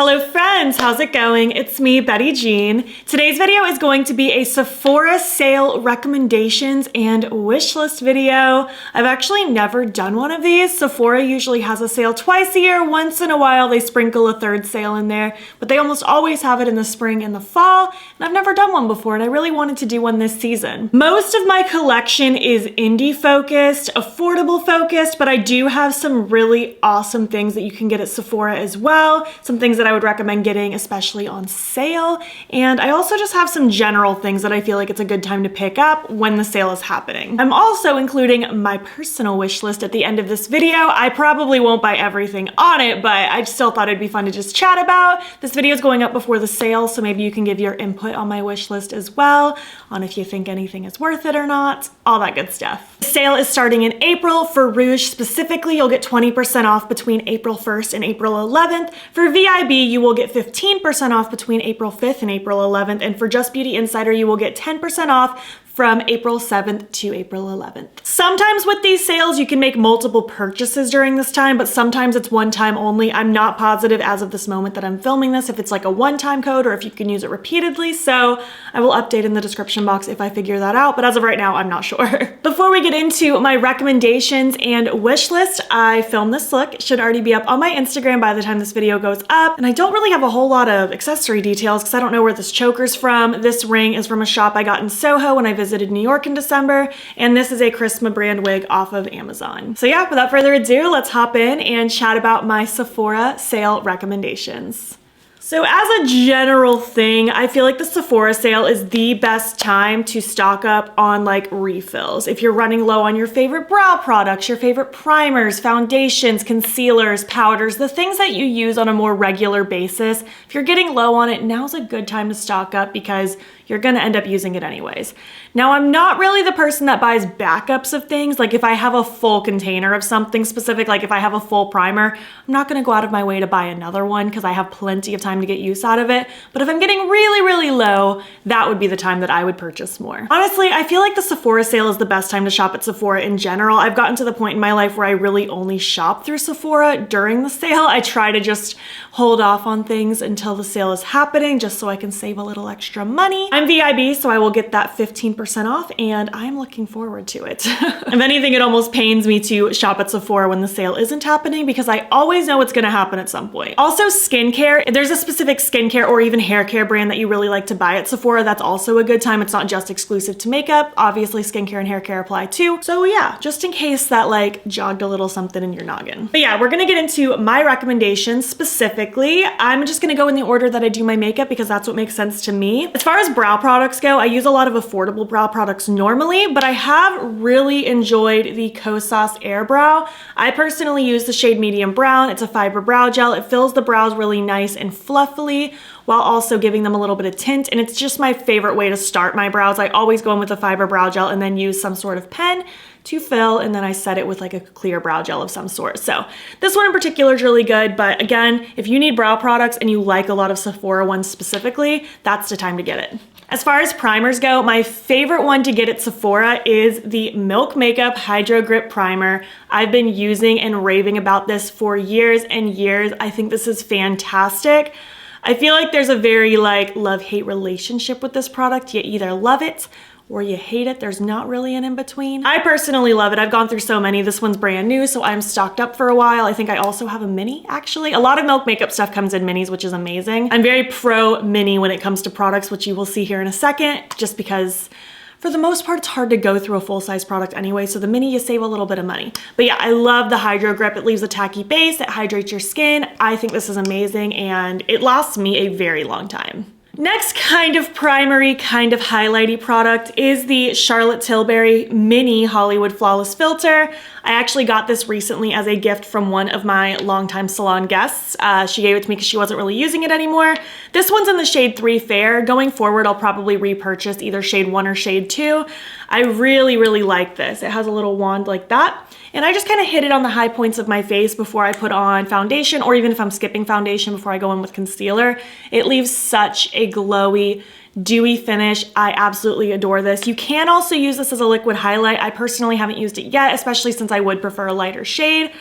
Hello friends, how's it going? It's me, Betty Jean. Today's video is going to be a Sephora sale recommendations and wish list video. I've actually never done one of these. Sephora usually has a sale twice a year. Once in a while they sprinkle a third sale in there, but they almost always have it in the spring and the fall, and I've never done one before and I really wanted to do one this season. Most of my collection is indie focused, affordable focused, but I do have some really awesome things that you can get at Sephora as well. Some things that I would recommend getting, especially on sale. And I also just have some general things that I feel like it's a good time to pick up when the sale is happening. I'm also including my personal wish list at the end of this video. I probably won't buy everything on it, but I still thought it'd be fun to just chat about. This video is going up before the sale, so maybe you can give your input on my wish list as well, on if you think anything is worth it or not, all that good stuff. The sale is starting in April. For Rouge specifically, you'll get 20% off between April 1st and April 11th. For VIB, you will get 15% off between April 5th and April 11th. And for Just Beauty Insider, you will get 10% off from April 7th to April 11th. Sometimes with these sales, you can make multiple purchases during this time, but sometimes it's one time only. I'm not positive as of this moment that I'm filming this if it's like a one-time code or if you can use it repeatedly, so I will update in the description box if I figure that out, but as of right now, I'm not sure. Before we get into my recommendations and wish list, I filmed this look. It should already be up on my Instagram by the time this video goes up, and I don't really have a whole lot of accessory details because I don't know where this choker's from. This ring is from a shop I got in Soho when I visited New York in December, and this is a Christmas brand wig off of Amazon. So yeah, without further ado, let's hop in and chat about my Sephora sale recommendations. So as a general thing, I feel like the Sephora sale is the best time to stock up on like refills. If you're running low on your favorite brow products, your favorite primers, foundations, concealers, powders, the things that you use on a more regular basis, if you're getting low on it, now's a good time to stock up because you're gonna end up using it anyways. Now, I'm not really the person that buys backups of things. Like if I have a full container of something specific, like if I have a full primer, I'm not gonna go out of my way to buy another one because I have plenty of time to get use out of it. But if I'm getting really, really low, that would be the time that I would purchase more. Honestly, I feel like the Sephora sale is the best time to shop at Sephora in general. I've gotten to the point in my life where I really only shop through Sephora during the sale. I try to just hold off on things until the sale is happening just so I can save a little extra money. I'm VIB, so I will get that 15% off, and I'm looking forward to it. If anything, it almost pains me to shop at Sephora when the sale isn't happening because I always know it's gonna happen at some point. Also, skincare. If there's a specific skincare or even hair care brand that you really like to buy at Sephora, that's also a good time. It's not just exclusive to makeup. Obviously, skincare and hair care apply too. So yeah, just in case that like jogged a little something in your noggin. But yeah, we're gonna get into my recommendations specifically. I'm just gonna go in the order that I do my makeup because that's what makes sense to me. As far as brow products go, I use a lot of affordable brow products normally, but I have really enjoyed the Kosas Air Brow. I personally use the shade Medium Brown. It's a fiber brow gel. It fills the brows really nice and fluffily while also giving them a little bit of tint, and it's just my favorite way to start my brows. I always go in with a fiber brow gel and then use some sort of pen to fill, and then I set it with like a clear brow gel of some sort. So this one in particular is really good, but again, if you need brow products and you like a lot of Sephora ones specifically, that's the time to get it. As far as primers go, my favorite one to get at Sephora is the Milk Makeup Hydro Grip Primer. I've been using and raving about this for years and years. I think this is fantastic. I feel like there's a very like love-hate relationship with this product. You either love it or you hate it. There's not really an in-between. I personally love it. I've gone through so many. This one's brand new, so I'm stocked up for a while. I think I also have a mini, actually. A lot of Milk Makeup stuff comes in minis, which is amazing. I'm very pro mini when it comes to products, which you will see here in a second, just because for the most part, it's hard to go through a full-size product anyway, so the mini, you save a little bit of money. But yeah, I love the Hydro Grip. It leaves a tacky base, it hydrates your skin. I think this is amazing, and it lasts me a very long time. Next kind of primery, kind of highlighty product is the Charlotte Tilbury Mini Hollywood Flawless Filter. I actually got this recently as a gift from one of my longtime salon guests. She gave it to me because she wasn't really using it anymore. This one's in the shade 3 Fair. Going forward, I'll probably repurchase either shade 1 or shade 2. I really, really like this. It has a little wand like that. And I just kind of hit it on the high points of my face before I put on foundation, or even if I'm skipping foundation before I go in with concealer. It leaves such a glowy, dewy finish. I absolutely adore this. You can also use this as a liquid highlight. I personally haven't used it yet, especially since I would prefer a lighter shade.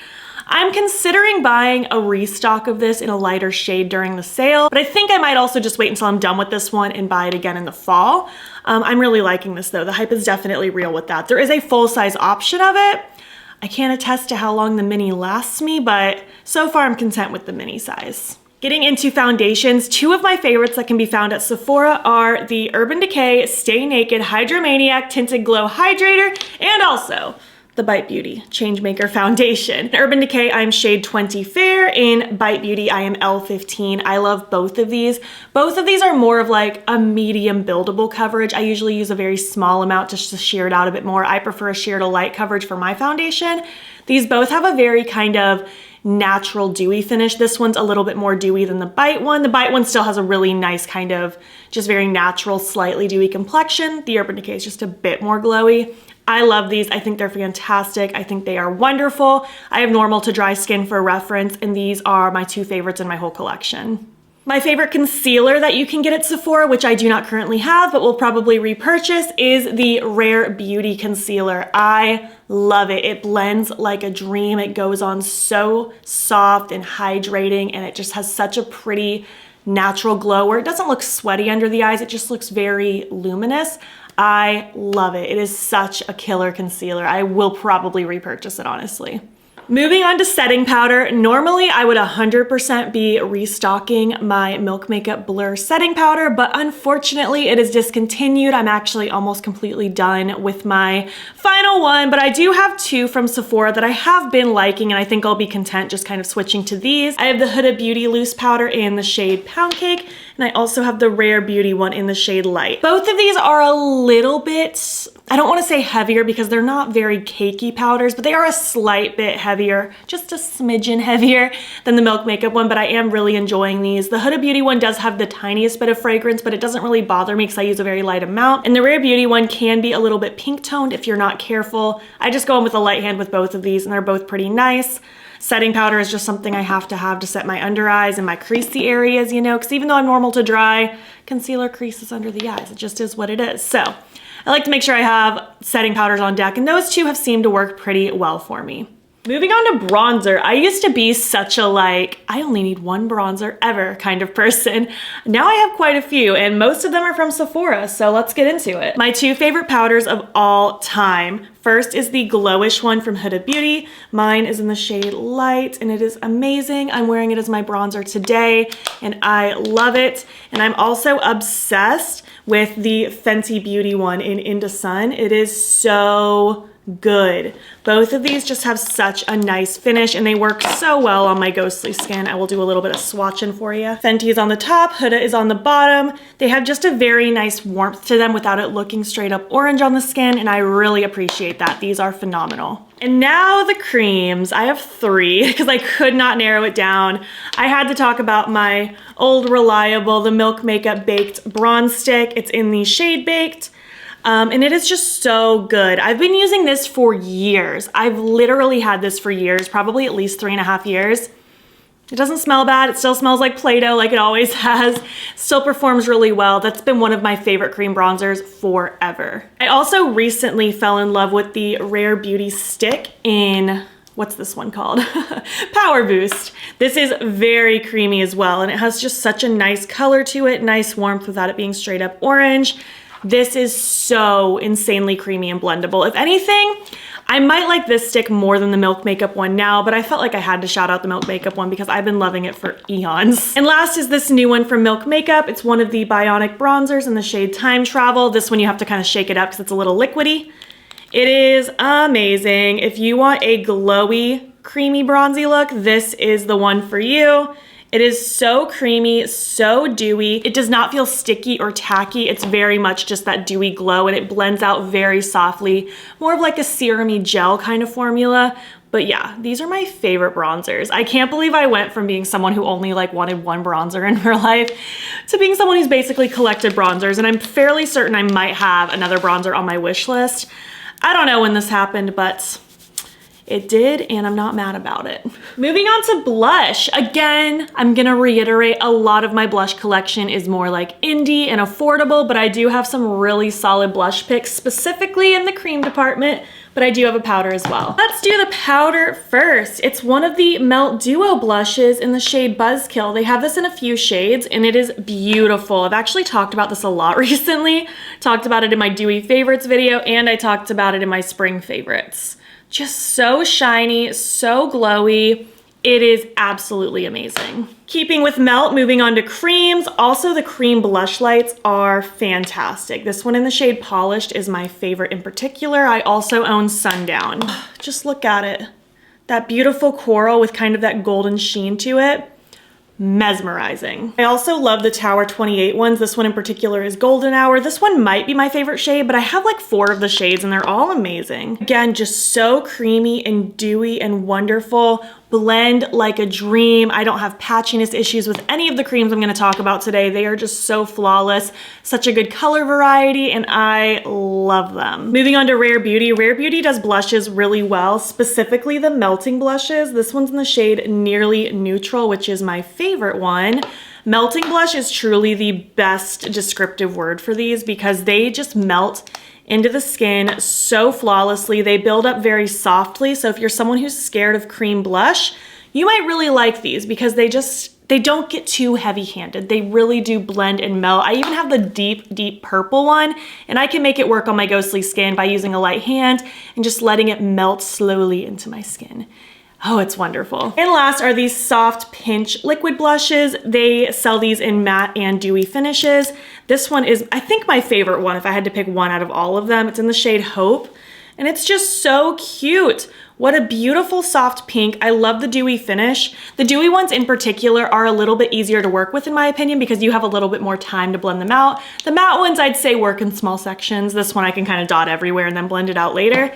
I'm considering buying a restock of this in a lighter shade during the sale, but I think I might also just wait until I'm done with this one and buy it again in the fall. I'm really liking this though. The hype is definitely real with that. There is a full-size option of it. I can't attest to how long the mini lasts me, but so far I'm content with the mini size. Getting into foundations, two of my favorites that can be found at Sephora are the Urban Decay Stay Naked Hydromaniac Tinted Glow Hydrator and also the Bite Beauty Changemaker Foundation. In Urban Decay, I'm shade 20 Fair. In Bite Beauty, I am L15. I love both of these. Both of these are more of like a medium buildable coverage. I usually use a very small amount just to sheer it out a bit more. I prefer a sheer to light coverage for my foundation. These both have a very kind of natural dewy finish. This one's a little bit more dewy than the Bite one. The Bite one still has a really nice kind of just very natural, slightly dewy complexion. The Urban Decay is just a bit more glowy. I love these. I think they're fantastic. I think they are wonderful. I have normal to dry skin for reference, and these are my two favorites in my whole collection. My favorite concealer that you can get at Sephora, which I do not currently have, but will probably repurchase, is the Rare Beauty Concealer. I love it. It blends like a dream. It goes on so soft and hydrating, and it just has such a pretty natural glow where it doesn't look sweaty under the eyes. It just looks very luminous. I love it. It is such a killer concealer. I will probably repurchase it, honestly. Moving on to setting powder. Normally I would 100% be restocking my Milk Makeup Blur setting powder, but unfortunately it is discontinued. I'm actually almost completely done with my final one, but I do have two from Sephora that I have been liking, and I think I'll be content just kind of switching to these. I have the Huda Beauty loose powder in the shade Pound Cake, and I also have the Rare Beauty one in the shade Light. Both of these are a little bit, I don't want to say heavier because they're not very cakey powders, but they are a slight bit heavier, just a smidgen heavier than the Milk Makeup one, but I am really enjoying these. The Huda Beauty one does have the tiniest bit of fragrance, but it doesn't really bother me because I use a very light amount. And the Rare Beauty one can be a little bit pink toned if you're not careful. I just go in with a light hand with both of these, and they're both pretty nice. Setting powder is just something I have to set my under eyes and my creasy areas, you know, because even though I'm normal to dry, concealer creases under the eyes. It just is what it is. So I like to make sure I have setting powders on deck, and those two have seemed to work pretty well for me. Moving on to bronzer, I used to be such a I only need one bronzer ever kind of person. Now I have quite a few, and most of them are from Sephora, so let's get into it. My two favorite powders of all time. First is the Glowish one from Huda Beauty. Mine is in the shade Light, and it is amazing. I'm wearing it as my bronzer today, and I love it. And I'm also obsessed with the Fenty Beauty one in Into Sun. It is so good. Both of these just have such a nice finish, and they work so well on my ghostly skin. I will do a little bit of swatching for you. Fenty is on the top, Huda is on the bottom. They have just a very nice warmth to them without it looking straight up orange on the skin, and I really appreciate that. These are phenomenal. And now the creams. I have three because I could not narrow it down. I had to talk about my old reliable, the Milk Makeup Baked Bronze Stick. It's in the shade Baked. And it is just so good. I've been using this for years. I've literally had this for years, probably at least 3.5 years. It doesn't smell bad. It still smells like Play-Doh like it always has. Still performs really well. That's been one of my favorite cream bronzers forever. I also recently fell in love with the Rare Beauty stick in, what's this one called? Power Boost. This is very creamy as well, and it has just such a nice color to it, nice warmth without it being straight up orange. This is so insanely creamy and blendable. If anything, I might like this stick more than the Milk Makeup one now, but I felt like I had to shout out the Milk Makeup one because I've been loving it for eons. And last is this new one from Milk Makeup. It's one of the Bionic bronzers in the shade Time Travel. This one you have to kind of shake it up because it's a little liquidy. It is amazing. If you want a glowy, creamy, bronzy look, this is the one for you. It is so creamy, so dewy. It does not feel sticky or tacky. It's very much just that dewy glow, and it blends out very softly, more of like a serum-y gel kind of formula. But yeah, these are my favorite bronzers. I can't believe I went from being someone who only wanted one bronzer in her life to being someone who's basically collected bronzers, and I'm fairly certain I might have another bronzer on my wish list. I don't know when this happened, but it did, and I'm not mad about it. Moving on to blush. Again, I'm gonna reiterate, a lot of my blush collection is more like indie and affordable, but I do have some really solid blush picks, specifically in the cream department. but I do have a powder as well. Let's do the powder first. It's one of the Melt Duo blushes in the shade Buzzkill. They have this in a few shades and it is beautiful. I've actually talked about this a lot recently. Talked about it in my dewy favorites video and I talked about it in my spring favorites. Just so shiny, so glowy. It is absolutely amazing. Keeping with Melt, moving on to creams. Also, the cream blush lights are fantastic. This one in the shade Polished is my favorite in particular. I also own Sundown. Just look at it. That beautiful coral with kind of that golden sheen to it. Mesmerizing. I also love the Tower 28 ones. This one in particular is Golden Hour. This one might be my favorite shade, but I have like 4 of the shades and they're all amazing. Again, just so creamy and dewy and wonderful. Blend like a dream. I don't have patchiness issues with any of the creams I'm going to talk about today. They are just so flawless. Such a good color variety and I love them. Moving on to Rare Beauty. Rare Beauty does blushes really well, specifically the melting blushes. This one's in the shade Nearly Neutral, which is my favorite one. Melting blush is truly the best descriptive word for these because they just melt into the skin so flawlessly. They build up very softly. So if you're someone who's scared of cream blush, you might really like these because they don't get too heavy-handed. They really do blend and melt. I even have the deep purple one and I can make it work on my ghostly skin by using a light hand and just letting it melt slowly into my skin. Oh, it's wonderful. And last are these Soft Pinch liquid blushes. They sell these in matte and dewy finishes. This one is, I think, my favorite one if I had to pick one out of all of them. It's in the shade Hope, and it's just so cute. What a beautiful soft pink. I love the dewy finish. The dewy ones in particular are a little bit easier to work with in my opinion because you have a little bit more time to blend them out. The matte ones I'd say work in small sections. This one I can kind of dot everywhere and then blend it out later.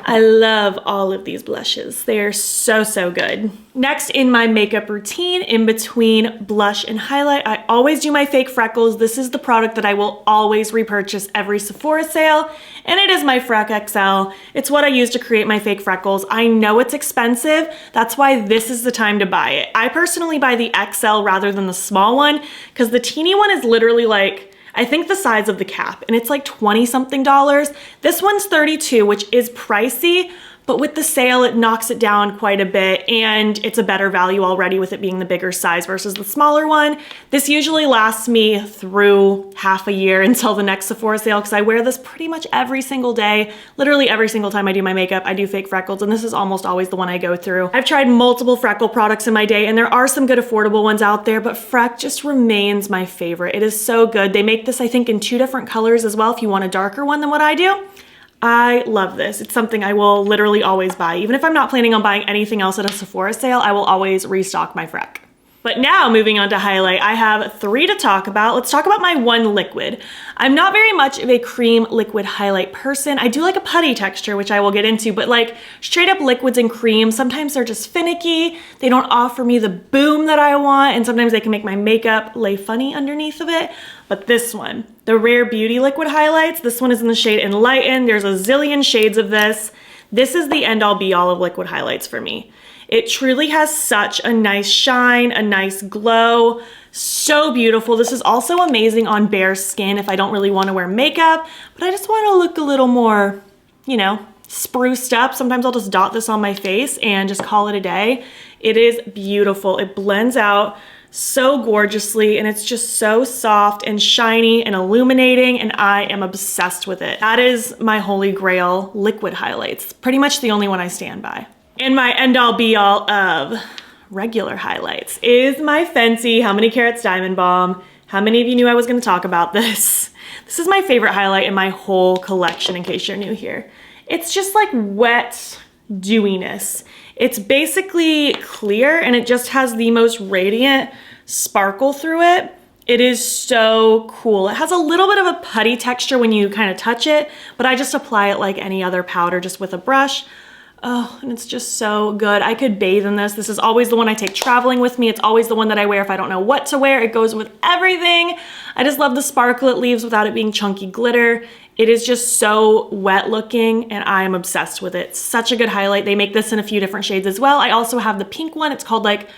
I love all of these blushes. They are so good. Next in my makeup routine, in between blush and highlight, I always do my fake freckles. This is the product that I will always repurchase every Sephora sale, and it is my Freck XL. It's what I use to create my fake freckles. I know it's expensive. That's why this is the time to buy it. I personally buy the XL rather than the small one because the teeny one is literally like, I think the size of the cap, and it's like 20 something dollars. This one's 32, which is pricey, but with the sale, it knocks it down quite a bit and it's a better value already with it being the bigger size versus the smaller one. This usually lasts me through half a year until the next Sephora sale because I wear this pretty much every single day. Literally every single time I do my makeup, I do fake freckles, and this is almost always the one I go through. I've tried multiple freckle products in my day and there are some good affordable ones out there, but Freck just remains my favorite. It is so good. They make this, I think, in 2 different colors as well if you want a darker one than what I do. I love this. It's something I will literally always buy. Even if I'm not planning on buying anything else at a Sephora sale, I will always restock my Freck. But now moving on to highlight, I have 3 to talk about. Let's talk about my one liquid. I'm not very much of a cream liquid highlight person. I do like a putty texture, which I will get into, but like straight up liquids and creams, sometimes they're just finicky. They don't offer me the boom that I want, and sometimes they can make my makeup lay funny underneath of it. But this one, the Rare Beauty liquid highlights, this one is in the shade Enlighten. There's a zillion shades of this. This is the end all be all of liquid highlights for me. It truly has such a nice shine, a nice glow, so beautiful. This is also amazing on bare skin if I don't really want to wear makeup, but I just want to look a little more, you know, spruced up. Sometimes I'll just dot this on my face and just call it a day. It is beautiful. It blends out so gorgeously and it's just so soft and shiny and illuminating, and I am obsessed with it. That is my holy grail liquid highlights. Pretty much the only one I stand by. And my end all be all of regular highlights is my Fenty How Many Carats Diamond Balm. How many of you knew I was going to talk about this? This is my favorite highlight in my whole collection in case you're new here. It's just like wet dewiness. It's basically clear and it just has the most radiant sparkle through it. It is so cool. It has a little bit of a putty texture when you kind of touch it, but I just apply it like any other powder just with a brush. Oh, and it's just so good. I could bathe in this. This is always the one I take traveling with me. It's always the one that I wear if I don't know what to wear. It goes with everything. I just love the sparkle it leaves without it being chunky glitter. It is just so wet looking and I am obsessed with it. Such a good highlight. They make this in a few different shades as well. I also have the pink one. It's called like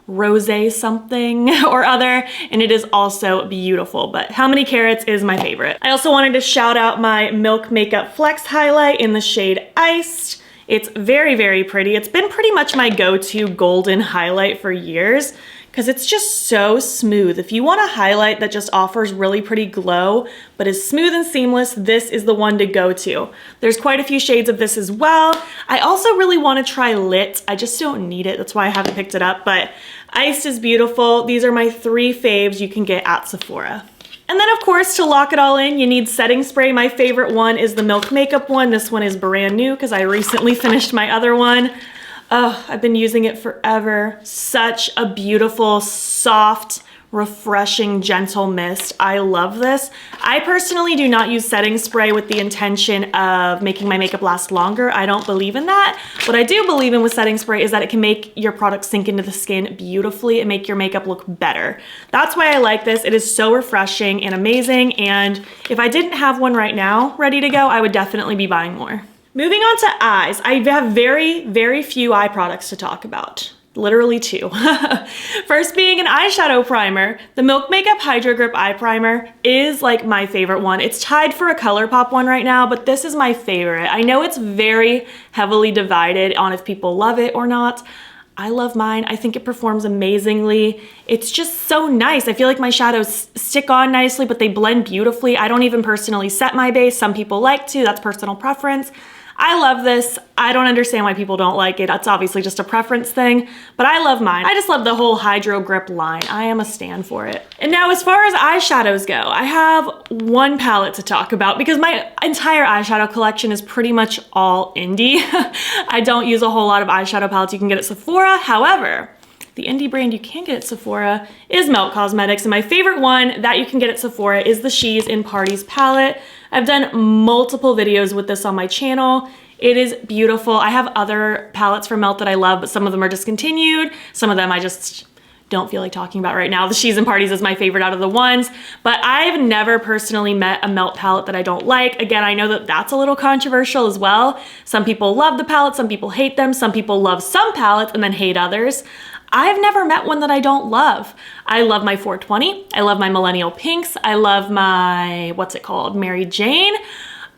rosé something or other, and it is also beautiful, but How Many Carats is my favorite. I also wanted to shout out my Milk Makeup Flex highlight in the shade Iced. It's very, very pretty. It's been pretty much my go-to golden highlight for years because it's just so smooth. If you want a highlight that just offers really pretty glow, but is smooth and seamless, this is the one to go to. There's quite a few shades of this as well. I also really want to try Lit. I just don't need it. That's why I haven't picked it up, but Iced is beautiful. These are my 3 faves you can get at Sephora. And then of course, to lock it all in, you need setting spray. My favorite one is the Milk Makeup one. This one is brand new because I recently finished my other one. Oh, I've been using it forever. Such a beautiful, soft, refreshing, gentle mist. I love this. I personally do not use setting spray with the intention of making my makeup last longer. I don't believe in that. What I do believe in with setting spray is that it can make your product sink into the skin beautifully and make your makeup look better. That's why I like this. It is so refreshing and amazing, and if I didn't have one right now ready to go, I would definitely be buying more. Moving on to eyes, I have very, very few eye products to talk about. Literally 2. First being an eyeshadow primer. The Milk Makeup Hydro Grip Eye Primer is like my favorite one. It's tied for a Colourpop one right now, but this is my favorite. I know it's very heavily divided on if people love it or not. I love mine. I think it performs amazingly. It's just so nice. I feel like my shadows stick on nicely, but they blend beautifully. I don't even personally set my base. Some people like to, that's personal preference. I love this. I don't understand why people don't like it. That's obviously just a preference thing, but I love mine. I just love the whole Hydro Grip line. I am a stan for it. And now as far as eyeshadows go, I have one palette to talk about because my entire eyeshadow collection is pretty much all indie. I don't use a whole lot of eyeshadow palettes you can get at Sephora. However, the indie brand you can get at Sephora is Melt Cosmetics, and my favorite one that you can get at Sephora is the She's in Parties palette. I've done multiple videos with this on my channel. It is beautiful. I have other palettes from Melt that I love, but some of them are discontinued. Some of them I just don't feel like talking about right now. The She's in Parties is my favorite out of the ones, but I've never personally met a Melt palette that I don't like. Again, I know that that's a little controversial as well. Some people love the palette, some people hate them, some people love some palettes and then hate others. I've never met one that I don't love. I love my 420. I love my Millennial Pinks. I love my, what's it called? Mary Jane.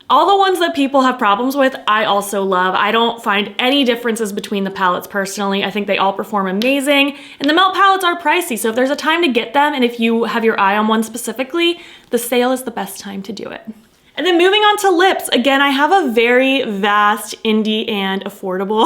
All the ones that people have problems with, I also love. I don't find any differences between the palettes personally. I think they all perform amazing. And the Melt palettes are pricey, so if there's a time to get them and if you have your eye on one specifically, the sale is the best time to do it. And then moving on to lips, again, I have a very vast indie and affordable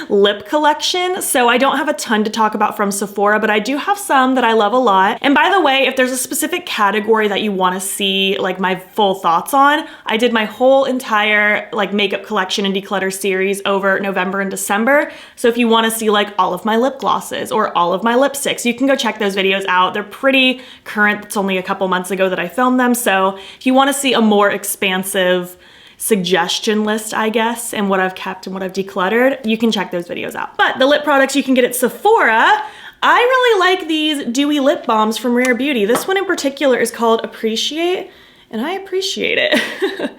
lip collection. So I don't have a ton to talk about from Sephora, but I do have some that I love a lot. And by the way, if there's a specific category that you want to see like my full thoughts on, I did my whole entire like makeup collection and declutter series over November and December. So if you want to see like all of my lip glosses or all of my lipsticks, you can go check those videos out. They're pretty current. It's only a couple months ago that I filmed them. So if you want to see a more expansive suggestion list, I guess, and what I've kept and what I've decluttered, you can check those videos out. But the lip products you can get at Sephora, I really like these dewy lip balms from Rare Beauty. This one in particular is called Appreciate, and I appreciate it.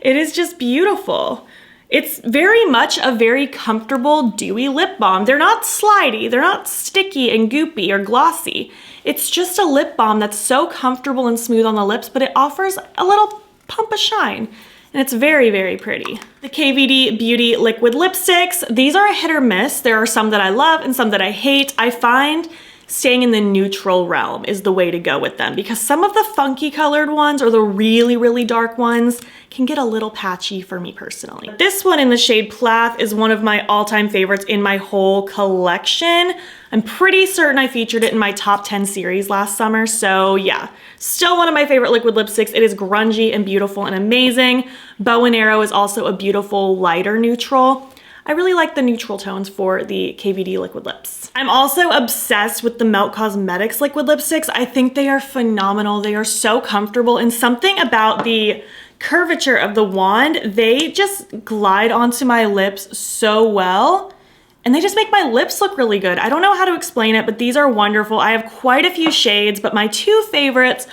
It is just beautiful. It's very much a very comfortable dewy lip balm. They're not slidey, they're not sticky and goopy or glossy. It's just a lip balm that's so comfortable and smooth on the lips, but it offers a little pump of shine. And it's very, very pretty. The KVD Beauty liquid lipsticks, these are a hit or miss. There are some that I love and some that I hate. I find staying in the neutral realm is the way to go with them because some of the funky colored ones or the really, really dark ones can get a little patchy for me personally. This one in the shade Plath is one of my all-time favorites in my whole collection. I'm pretty certain I featured it in my top 10 series last summer, so yeah. Still one of my favorite liquid lipsticks. It is grungy and beautiful and amazing. Bow and Arrow is also a beautiful lighter neutral. I really like the neutral tones for the KVD liquid lips. I'm also obsessed with the Melt Cosmetics liquid lipsticks. I think they are phenomenal. They are so comfortable, and something about the curvature of the wand, they just glide onto my lips so well. And they just make my lips look really good. I don't know how to explain it, but these are wonderful. I have quite a few shades, but my 2 favorites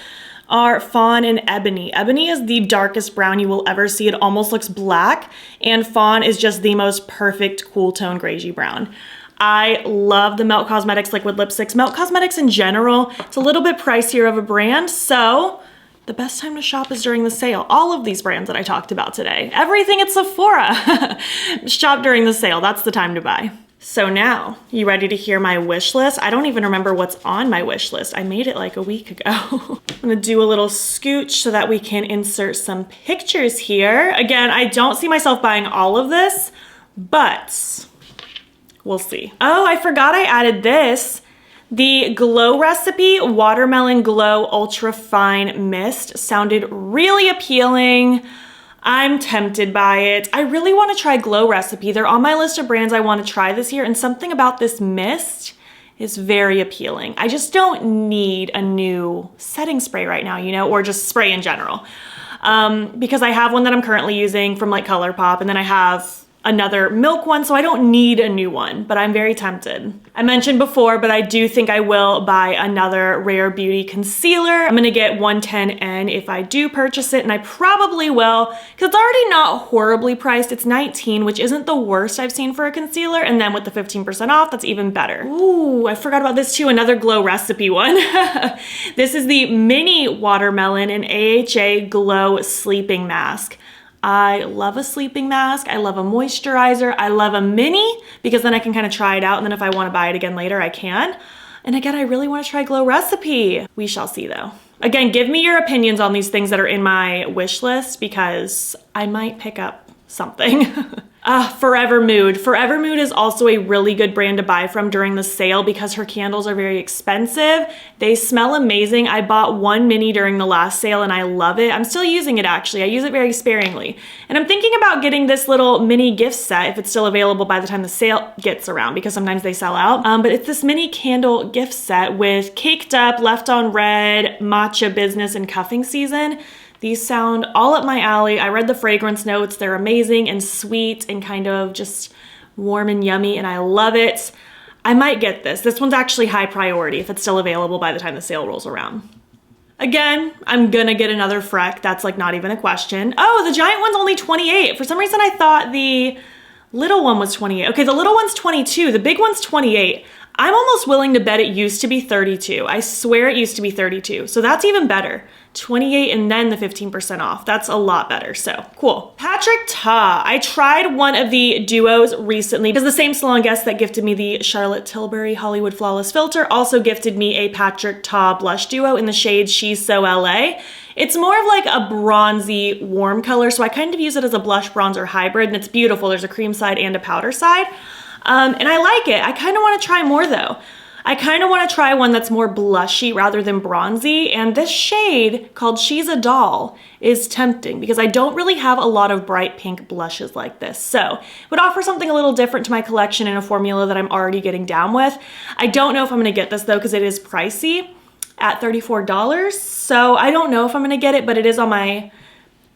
are Fawn and Ebony. Ebony is the darkest brown you will ever see. It almost looks black, and Fawn is just the most perfect cool tone grayish brown. I love the Melt Cosmetics liquid lipsticks. Melt Cosmetics in general, it's a little bit pricier of a brand, so the best time to shop is during the sale. All of these brands that I talked about today, everything at Sephora, shop during the sale. That's the time to buy. So now, you ready to hear my wish list? I don't even remember what's on my wish list. I made it like a week ago. I'm gonna do a little scooch so that we can insert some pictures here. Again, I don't see myself buying all of this, but we'll see. Oh, I forgot I added this. The Glow Recipe Watermelon Glow Ultra Fine Mist sounded really appealing. I'm tempted by it. I really want to try Glow Recipe. They're on my list of brands I want to try this year, and something about this mist is very appealing. I just don't need a new setting spray right now, you know, or just spray in general. Because I have one that I'm currently using from like Colourpop, and then I have another milk one, so I don't need a new one, but I'm very tempted. I mentioned before, but I do think I will buy another Rare Beauty concealer. I'm gonna get 110N if I do purchase it, and I probably will, because it's already not horribly priced. It's $19, which isn't the worst I've seen for a concealer, and then with the 15% off, that's even better. Ooh, I forgot about this too, another Glow Recipe one. This is the Mini Watermelon and AHA Glow Sleeping Mask. I love a sleeping mask. I love a moisturizer. I love a mini because then I can kind of try it out, and then if I want to buy it again later, I can. And again, I really want to try Glow Recipe. We shall see though. Again, give me your opinions on these things that are in my wish list because I might pick up something. Forever Mood. Forever Mood is also a really good brand to buy from during the sale because her candles are very expensive. They smell amazing. I bought one mini during the last sale and I love it. I'm still using it actually. I use it very sparingly. And I'm thinking about getting this little mini gift set if it's still available by the time the sale gets around because sometimes they sell out. But it's this mini candle gift set with Caked Up, Left on Red, Matcha Business, and Cuffing Season. These sound all up my alley. I read the fragrance notes. They're amazing and sweet and kind of just warm and yummy, and I love it. I might get this. This one's actually high priority if it's still available by the time the sale rolls around. Again, I'm gonna get another Freck. That's like not even a question. Oh, the giant one's only 28. For some reason, I thought the little one was 28. Okay, the little one's 22. The big one's 28. I'm almost willing to bet it used to be 32. I swear it used to be 32. So that's even better. 28 and then the 15% off. That's a lot better, so cool. Patrick Ta. I tried one of the duos recently because the same salon guest that gifted me the Charlotte Tilbury Hollywood Flawless Filter also gifted me a Patrick Ta blush duo in the shade She's So LA. It's more of like a bronzy warm color, so I kind of use it as a blush bronzer hybrid, and it's beautiful. There's a cream side and a powder side. And I like it. I kind of want to try more though. I kind of want to try one that's more blushy rather than bronzy, and this shade called She's a Doll is tempting because I don't really have a lot of bright pink blushes like this, so it would offer something a little different to my collection in a formula that I'm already getting down with. I don't know if I'm going to get this though because it is pricey at $34, so I don't know if I'm going to get it, but it is on my...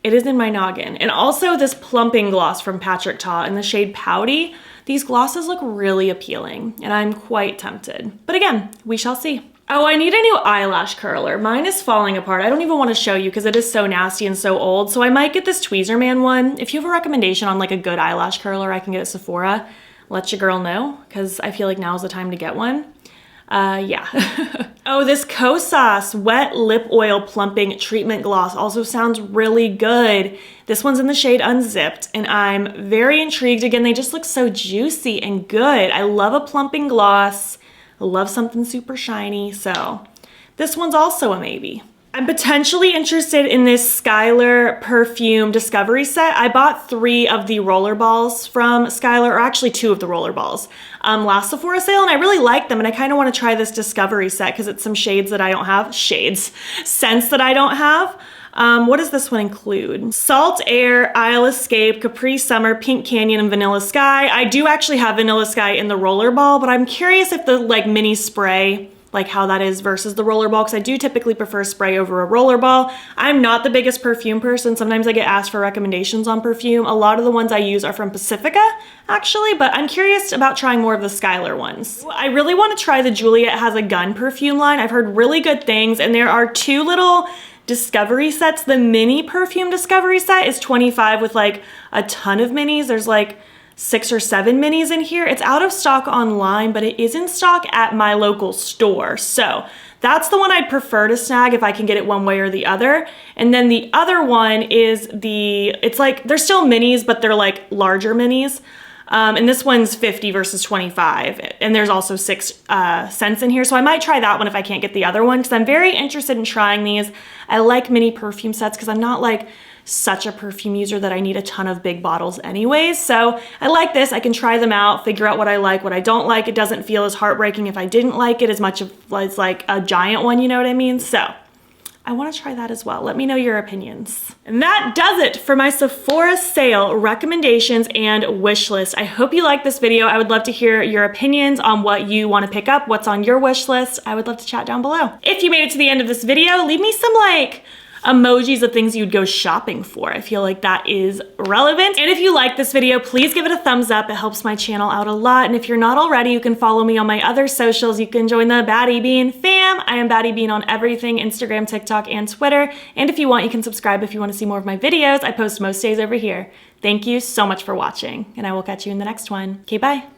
It is in my noggin. And also this plumping gloss from Patrick Ta in the shade Pouty. These glosses look really appealing and I'm quite tempted. But again, we shall see. Oh, I need a new eyelash curler. Mine is falling apart. I don't even want to show you because it is so nasty and so old. So I might get this Tweezerman one. If you have a recommendation on like a good eyelash curler I can get at Sephora, let your girl know because I feel like now is the time to get one. Yeah. Oh, this Kosas Wet Lip Oil Plumping Treatment Gloss also sounds really good. This one's in the shade Unzipped, and I'm very intrigued. Again, they just look so juicy and good. I love a plumping gloss. I love something super shiny, so this one's also a maybe. I'm potentially interested in this Skylar perfume discovery set. I bought 3 of the roller balls from Skylar, or actually 2 of the roller balls, last Sephora sale, and I really like them, and I kind of want to try this discovery set because it's some shades that I don't have. Scents that I don't have. What does this one include? Salt Air, Isle Escape, Capri Summer, Pink Canyon, and Vanilla Sky. I do actually have Vanilla Sky in the roller ball, but I'm curious if the like mini spray, like how that is versus the roller ball, because I do typically prefer spray over a roller ball. I'm not the biggest perfume person. Sometimes I get asked for recommendations on perfume. A lot of the ones I use are from Pacifica, actually, but I'm curious about trying more of the Skylar ones. I really want to try the Juliet Has a Gun perfume line. I've heard really good things, and there are 2 little discovery sets. The mini perfume discovery set is $25 with like a ton of minis. There's like 6 or 7 minis in here. It's out of stock online, but it is in stock at my local store. So that's the one I'd prefer to snag if I can get it one way or the other. And then the other one is it's like, they're still minis, but they're like larger minis. And this one's 50 versus 25. And there's also 6 cents in here. So I might try that one if I can't get the other one, because I'm very interested in trying these. I like mini perfume sets because I'm not like such a perfume user that I need a ton of big bottles anyways. So I like this. I can try them out, figure out what I like, what I don't like. It doesn't feel as heartbreaking if I didn't like it as much as like a giant one, you know what I mean? So I want to try that as well. Let me know your opinions. And that does it for my Sephora sale recommendations and wish list. I hope you liked this video. I would love to hear your opinions on what you want to pick up, what's on your wish list. I would love to chat down below. If you made it to the end of this video, leave me some like emojis of things you'd go shopping for. I feel like that is relevant. And if you like this video, please give it a thumbs up. It helps my channel out a lot. And if you're not already, you can follow me on my other socials. You can join the battybean fam. I am battybean on everything, Instagram, TikTok, and Twitter. And if you want, you can subscribe if you want to see more of my videos. I post most days over here. Thank you so much for watching, and I will catch you in the next one. Okay, bye.